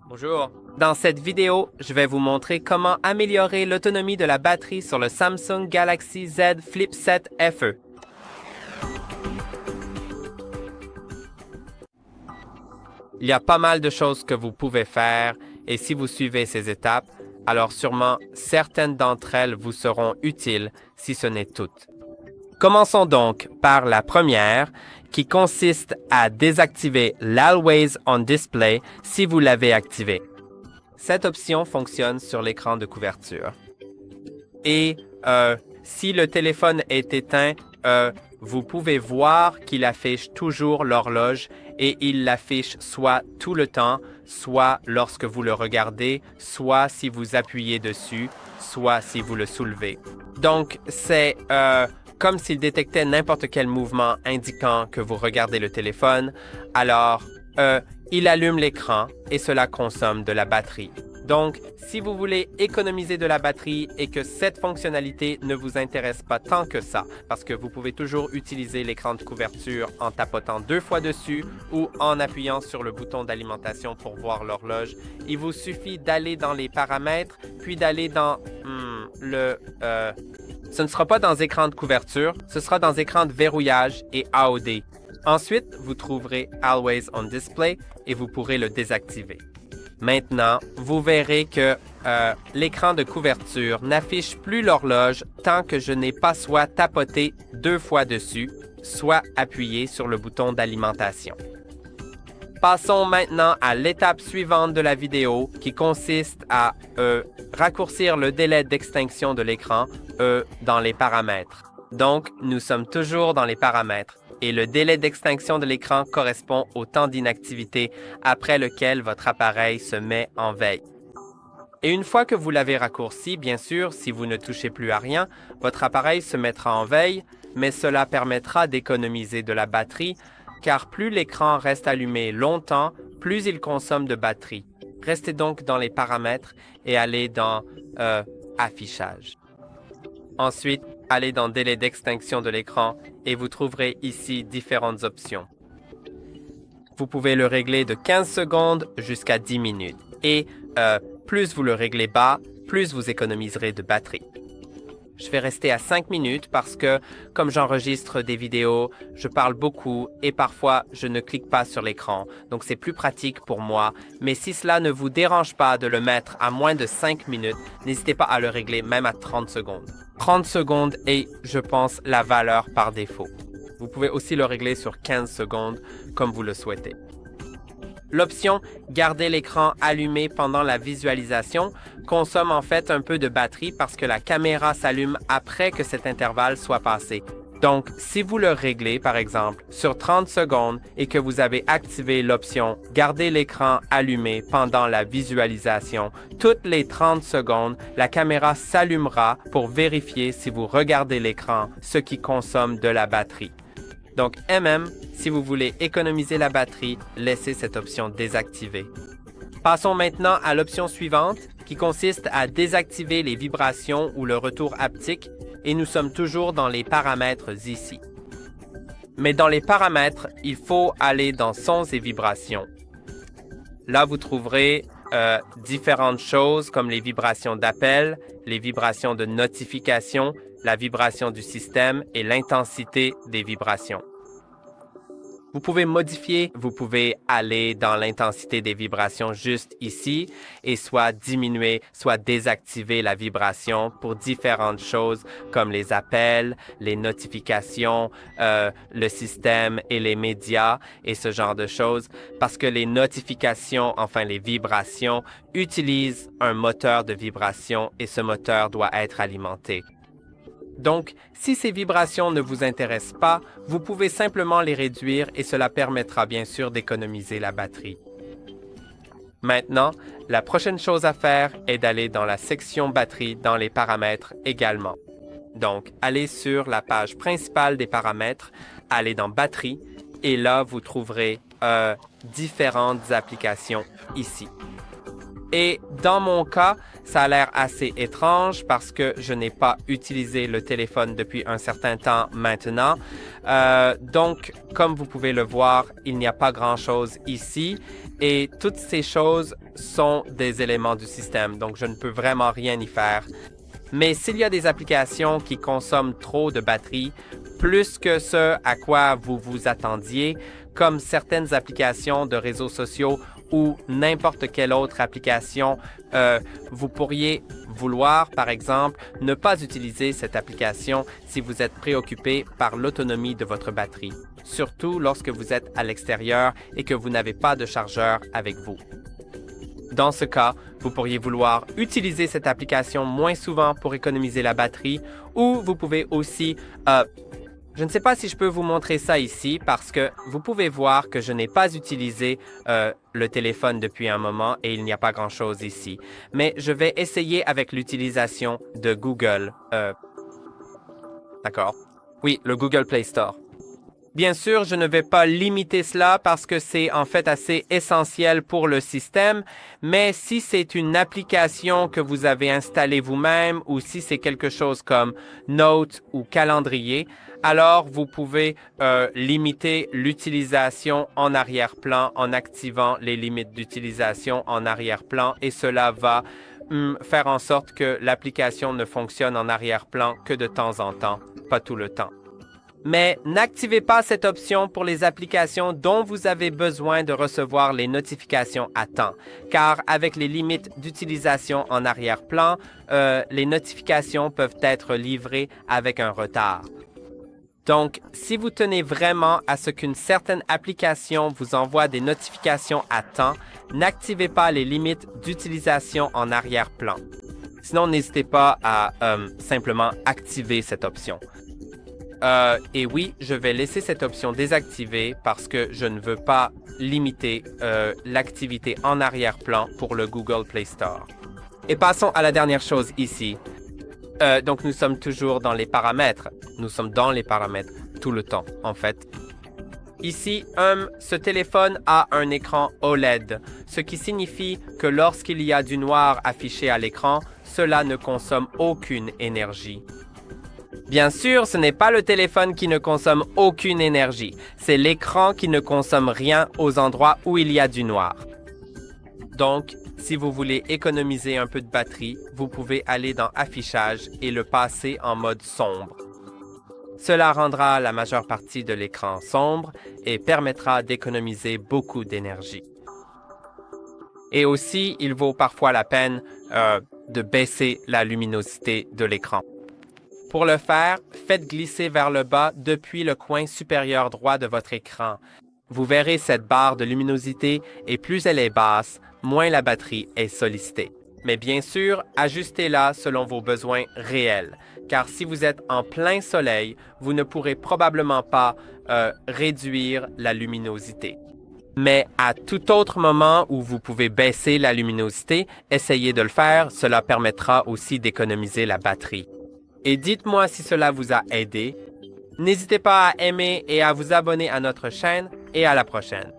Bonjour. Dans cette vidéo, je vais vous montrer comment améliorer l'autonomie de la batterie sur le Samsung Galaxy Z Flip 7 FE. Il y a pas mal de choses que vous pouvez faire et si vous suivez ces étapes, alors sûrement certaines d'entre elles vous seront utiles si ce n'est toutes. Commençons donc par la première qui consiste à désactiver l'Always on Display si vous l'avez activé. Cette option fonctionne sur l'écran de couverture. Et si le téléphone est éteint, vous pouvez voir qu'il affiche toujours l'horloge et il l'affiche soit tout le temps, soit lorsque vous le regardez, soit si vous appuyez dessus, soit si vous le soulevez. Donc, c'est comme s'il détectait n'importe quel mouvement indiquant que vous regardez le téléphone, alors il allume l'écran et cela consomme de la batterie. Donc, si vous voulez économiser de la batterie et que cette fonctionnalité ne vous intéresse pas tant que ça, parce que vous pouvez toujours utiliser l'écran de couverture en tapotant 2 fois dessus ou en appuyant sur le bouton d'alimentation pour voir l'horloge, il vous suffit d'aller dans les paramètres, puis d'aller dans ce ne sera pas dans écran de couverture, ce sera dans écran de verrouillage et AOD. Ensuite, vous trouverez Always on Display et vous pourrez le désactiver. Maintenant, vous verrez que l'écran de couverture n'affiche plus l'horloge tant que je n'ai pas soit tapoté 2 fois dessus, soit appuyé sur le bouton d'alimentation. Passons maintenant à l'étape suivante de la vidéo qui consiste à raccourcir le délai d'extinction de l'écran dans les paramètres. Donc, nous sommes toujours dans les paramètres et le délai d'extinction de l'écran correspond au temps d'inactivité après lequel votre appareil se met en veille. Et une fois que vous l'avez raccourci, bien sûr, si vous ne touchez plus à rien, votre appareil se mettra en veille, mais cela permettra d'économiser de la batterie car plus l'écran reste allumé longtemps, plus il consomme de batterie. Restez donc dans les paramètres et allez dans Affichage. Ensuite, allez dans Délai d'extinction de l'écran et vous trouverez ici différentes options. Vous pouvez le régler de 15 secondes jusqu'à 10 minutes. Et plus vous le réglez bas, plus vous économiserez de batterie. Je vais rester à 5 minutes parce que, comme j'enregistre des vidéos, je parle beaucoup et parfois je ne clique pas sur l'écran. Donc c'est plus pratique pour moi. Mais si cela ne vous dérange pas de le mettre à moins de 5 minutes, n'hésitez pas à le régler même à 30 secondes. 30 secondes est, je pense, la valeur par défaut. Vous pouvez aussi le régler sur 15 secondes comme vous le souhaitez. L'option « Garder l'écran allumé pendant la visualisation » consomme en fait un peu de batterie parce que la caméra s'allume après que cet intervalle soit passé. Donc, si vous le réglez, par exemple, sur 30 secondes et que vous avez activé l'option « Garder l'écran allumé pendant la visualisation », toutes les 30 secondes, la caméra s'allumera pour vérifier si vous regardez l'écran, ce qui consomme de la batterie. Donc, si vous voulez économiser la batterie, laissez cette option désactivée. Passons maintenant à l'option suivante, qui consiste à désactiver les vibrations ou le retour haptique, et nous sommes toujours dans les paramètres ici. Mais dans les paramètres, il faut aller dans Sons et vibrations. Là, vous trouverez différentes choses comme les vibrations d'appel, les vibrations de notification, la vibration du système et l'intensité des vibrations. Vous pouvez modifier, vous pouvez aller dans l'intensité des vibrations juste ici et soit diminuer, soit désactiver la vibration pour différentes choses comme les appels, les notifications, le système et les médias et ce genre de choses parce que les notifications, enfin les vibrations, utilisent un moteur de vibration et ce moteur doit être alimenté. Donc, si ces vibrations ne vous intéressent pas, vous pouvez simplement les réduire et cela permettra bien sûr d'économiser la batterie. Maintenant, la prochaine chose à faire est d'aller dans la section batterie dans les paramètres également. Donc, allez sur la page principale des paramètres, allez dans batterie et là, vous trouverez différentes applications ici. Et dans mon cas, ça a l'air assez étrange parce que je n'ai pas utilisé le téléphone depuis un certain temps maintenant. Donc, comme vous pouvez le voir, il n'y a pas grand-chose ici et toutes ces choses sont des éléments du système, donc je ne peux vraiment rien y faire. Mais s'il y a des applications qui consomment trop de batterie, plus que ce à quoi vous vous attendiez, comme certaines applications de réseaux sociaux ou n'importe quelle autre application, vous pourriez vouloir, par exemple, ne pas utiliser cette application si vous êtes préoccupé par l'autonomie de votre batterie, surtout lorsque vous êtes à l'extérieur et que vous n'avez pas de chargeur avec vous. Dans ce cas, vous pourriez vouloir utiliser cette application moins souvent pour économiser la batterie ou vous pouvez aussi... je ne sais pas si je peux vous montrer ça ici parce que vous pouvez voir que je n'ai pas utilisé le téléphone depuis un moment et il n'y a pas grand-chose ici. Mais je vais essayer avec l'utilisation de Google. D'accord. Oui, le Google Play Store. Bien sûr, je ne vais pas limiter cela parce que c'est en fait assez essentiel pour le système, mais si c'est une application que vous avez installée vous-même ou si c'est quelque chose comme Note ou Calendrier, alors vous pouvez limiter l'utilisation en arrière-plan en activant les limites d'utilisation en arrière-plan et cela va faire en sorte que l'application ne fonctionne en arrière-plan que de temps en temps, pas tout le temps. Mais n'activez pas cette option pour les applications dont vous avez besoin de recevoir les notifications à temps, car avec les limites d'utilisation en arrière-plan, les notifications peuvent être livrées avec un retard. Donc, si vous tenez vraiment à ce qu'une certaine application vous envoie des notifications à temps, n'activez pas les limites d'utilisation en arrière-plan. Sinon, n'hésitez pas à simplement activer cette option. Et oui, je vais laisser cette option désactivée parce que je ne veux pas limiter l'activité en arrière-plan pour le Google Play Store. Et passons à la dernière chose ici. Donc, nous sommes toujours dans les paramètres. Nous sommes dans les paramètres tout le temps, en fait. Ici, ce téléphone a un écran OLED, ce qui signifie que lorsqu'il y a du noir affiché à l'écran, cela ne consomme aucune énergie. Bien sûr, ce n'est pas le téléphone qui ne consomme aucune énergie, c'est l'écran qui ne consomme rien aux endroits où il y a du noir. Donc, si vous voulez économiser un peu de batterie, vous pouvez aller dans Affichage et le passer en mode sombre. Cela rendra la majeure partie de l'écran sombre et permettra d'économiser beaucoup d'énergie. Et aussi, il vaut parfois la peine de baisser la luminosité de l'écran. Pour le faire, faites glisser vers le bas depuis le coin supérieur droit de votre écran. Vous verrez cette barre de luminosité et plus elle est basse, moins la batterie est sollicitée. Mais bien sûr, ajustez-la selon vos besoins réels, car si vous êtes en plein soleil, vous ne pourrez probablement pas réduire la luminosité. Mais à tout autre moment où vous pouvez baisser la luminosité, essayez de le faire, cela permettra aussi d'économiser la batterie. Et dites-moi si cela vous a aidé. N'hésitez pas à aimer et à vous abonner à notre chaîne et à la prochaine.